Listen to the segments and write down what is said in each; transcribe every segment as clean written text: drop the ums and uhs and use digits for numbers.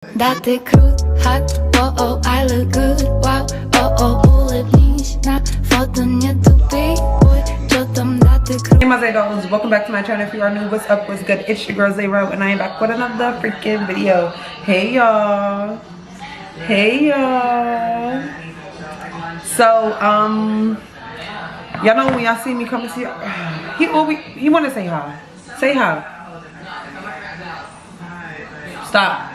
Date cruz, hot, oh oh, I look good, wow, oh oh, улыбнись на фото нету бей, ой, что там дate cruz. Hey my Zagos, welcome back to my channel. If you are new, what's up, what's good? It's your girl Zero and I am back with another freaking video. Hey y'all. Hey y'all. So, y'all know when y'all see me come to see he wanna say hi. Say hi. Stop.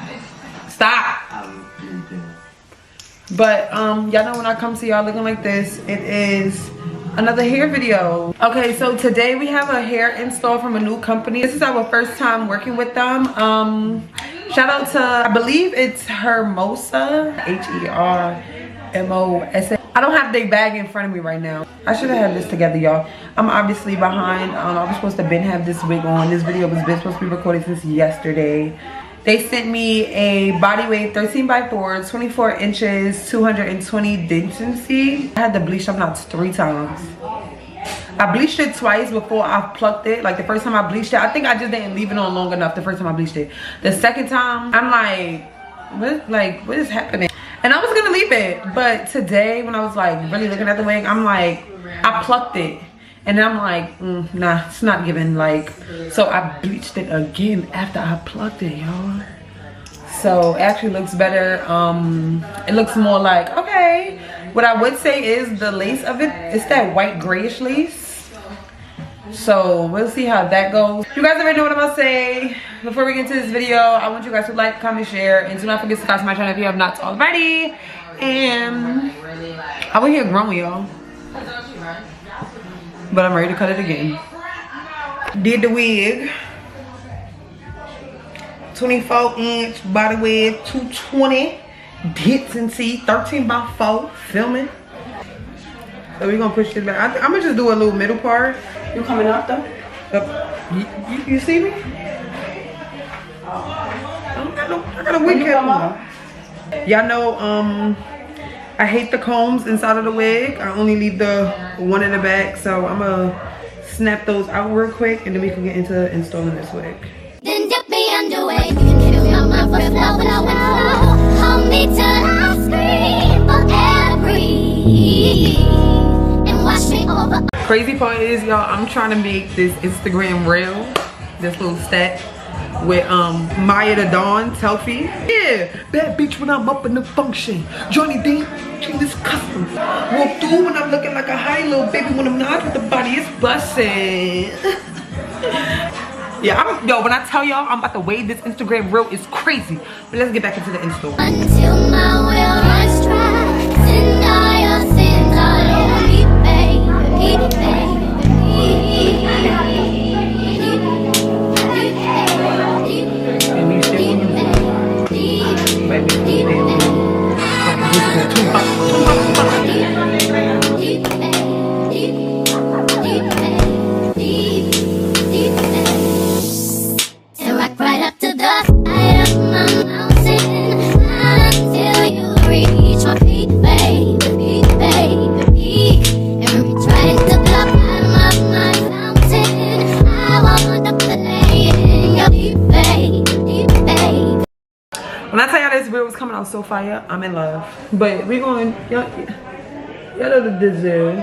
But y'all know when I come to y'all looking like this, it is another hair video. Okay, so today we have a hair install from a new company. This is our first time working with them. Shout out to, I believe it's Hermosa, Hermosa. I don't have their bag in front of me right now. I should have had this together, y'all. I'm obviously behind. I was supposed to have this wig on. This video was supposed to be recorded since yesterday. They sent me a body weight 13 by 4, 24 inches, 220 density. I had to bleach them knots 3 times. I bleached it twice before I plucked it. Like the first time I bleached it, I think I just didn't leave it on long enough the first time I bleached it. The second time, I'm like, what is happening? And I was gonna leave it, but today when I was like really looking at the wig, I'm like, I plucked it. And then I'm like, nah, it's not giving, like, so I bleached it again after I plucked it, y'all. So it actually looks better. It looks more like, okay. What I would say is the lace of it, it's that white grayish lace. So we'll see how that goes. You guys already know what I'm gonna say. Before we get into this video, I want you guys to like, comment, share, and do not forget to subscribe to my channel if you have not already. And I was here growing, y'all. But I'm ready to cut it again. Did the wig. 24 inch body width, 220 density, 13 by 4 filming. So we're gonna push this back. I'm gonna just do a little middle part. You coming up though? You see me? I got a wig cap on. Y'all know I hate the combs inside of the wig. I only leave the one in the back. So I'm gonna snap those out real quick and then we can get into installing this wig. Then dip me underway, you can hit me on my foot, flow, hold me till I scream forever, and wash me over. Crazy part is, y'all, I'm trying to make this Instagram reel, this little stat with Maya the Dawn selfie. Yeah, bad bitch when I'm up in the function. Johnny D, this custom. Walk through when I'm looking like a high little baby. When I'm not with the body, it's bussin'. Yeah, yo, when I tell y'all I'm about to wave this Instagram reel, it's crazy. But let's get back into the install. Until my will runs dry, send all your sins all over me, baby, baby. When I tell y'all this reel was coming out so fire, I'm in love. But we going, y'all know the deserve.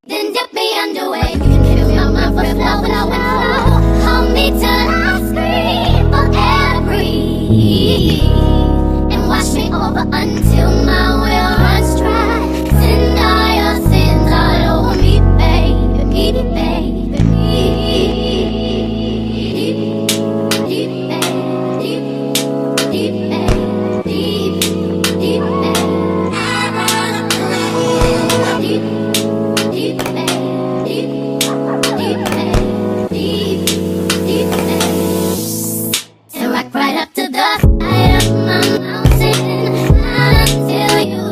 Then dip me underway, you can hit me on my foot, flow, hold me till I scream forever, and wash me over until my will runs dry. Send all your sins all over me, baby, baby. Right up to the side of my mountain until you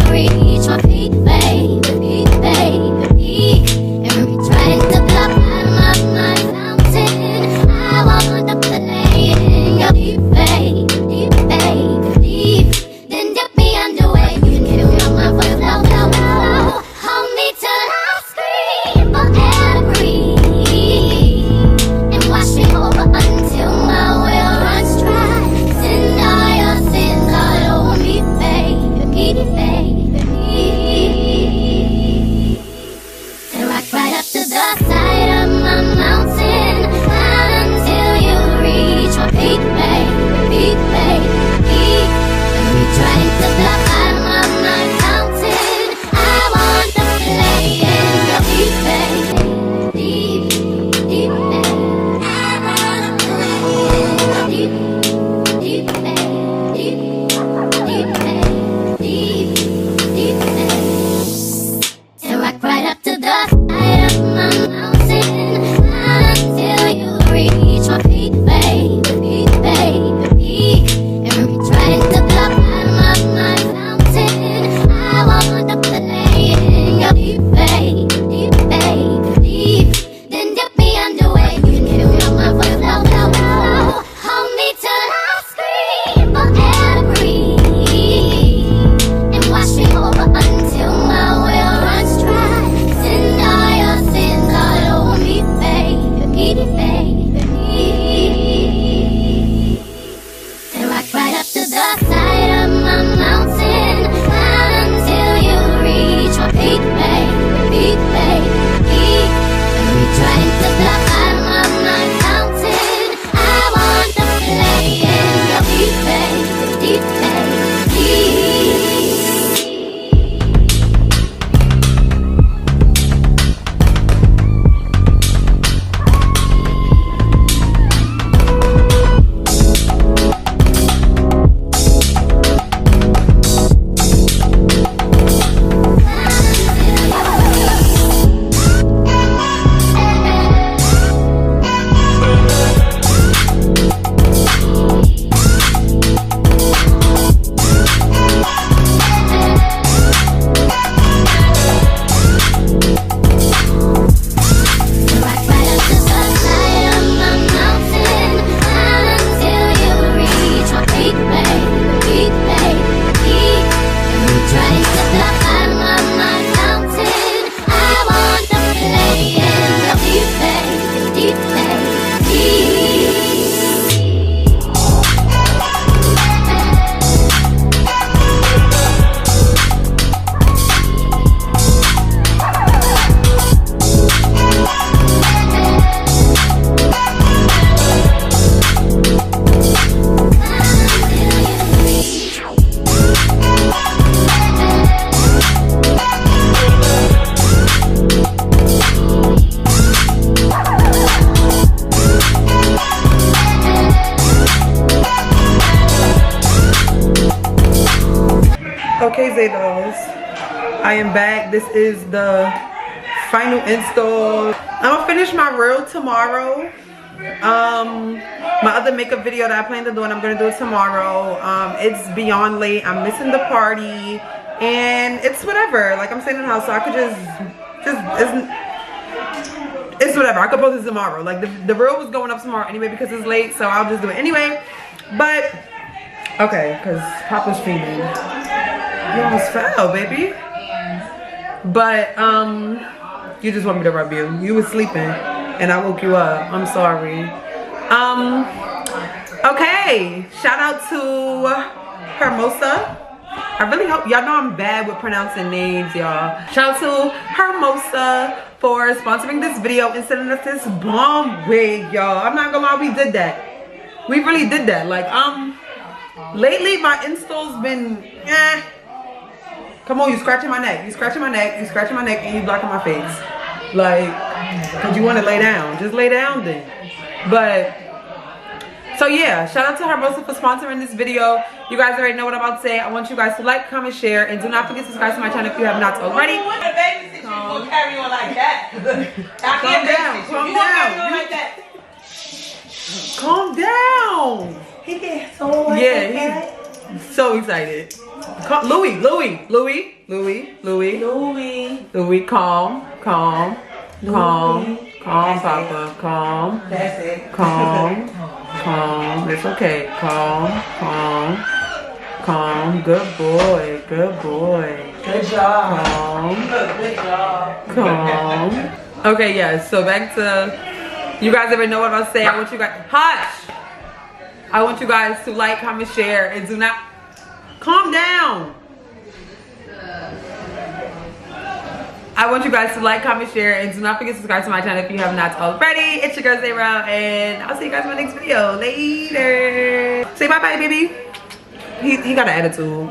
Hey Zaydos, I am back. This is the final install. I'm gonna finish my reel tomorrow. My other makeup video that I plan to do, and I'm gonna do it tomorrow. It's beyond late. I'm missing the party, and it's whatever. Like, I'm staying in the house, so I could it's whatever. I could post this tomorrow. Like, the reel was going up tomorrow anyway because it's late, so I'll just do it anyway. But okay, because Papa's streaming. You almost fell, baby. But you just want me to rub you. You was sleeping and I woke you up. I'm sorry. Okay, shout out to Hermosa. I really hope y'all know I'm bad with pronouncing names, y'all. Shout out to Hermosa for sponsoring this video and sending us this bomb wig, y'all. I'm not gonna lie, we did that. We really did that. Like, lately my install's been Come on, you scratching my neck. You scratching my neck. You scratching my neck, and you blocking my face. Like, cause you want to lay down. Just lay down then. But so yeah, shout out to Hermosa for sponsoring this video. You guys already know what I'm about to say. I want you guys to like, comment, share, and do not forget to subscribe to my channel if you have not already. Calm carry on like that. Calm down. Calm down. Like that. Calm down. He gets so He's so excited. Louis, calm, Papa, calm. That's it. Calm. It's okay. Calm. Good boy. Good job. Calm. Good job. Calm. Okay, yeah. So back to, you guys already know what I'm about to say. I want you guys, I want you guys to like, comment, share, and do not. Calm down. I want you guys to like, comment, share, and do not forget to subscribe to my channel if you have not already. It's your girl Zayra, and I'll see you guys in my next video later. Say bye-bye, baby. He got an attitude.